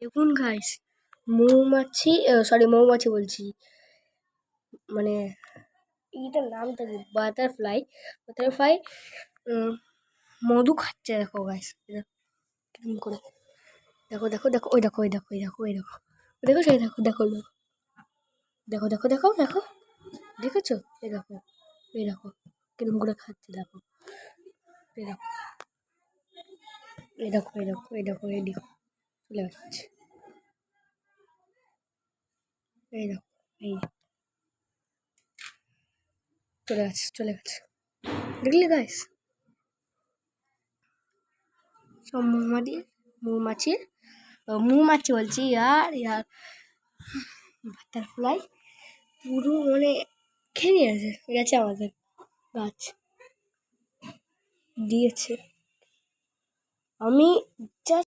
দেখুন গাইস, মৌমাছি মৌমাছি বলছি, মানে এইটার নামটা কি, বাটারফ্লাই বাটারফ্লাই মধু খাচ্ছে। দেখো গাইস, কিরকম করে, দেখো দেখো দেখো, ওই দেখো ওই দেখো ওই দেখো ওই দেখো, দেখো সেই দেখো দেখো দেখো দেখো দেখো দেখো, দেখেছো? এই দেখো, এই দেখো কিরকম করে খাচ্ছে। দেখো, এই দেখো, এই দেখো এই দেখো এই দেখো, এই দেখো চলে যাচ্ছে। এই দেখো, এই চলে গেছে চলে গেছে, দেখলি গাইস? সব মৌমাছি মৌমাছি বলছি, ইয়ার ইয়ার বাটারফ্লাই পুরো মানে খেয়ে নিয়েছে, গেছে আমাদের গাছ দিয়েছে। আমি জাস্ট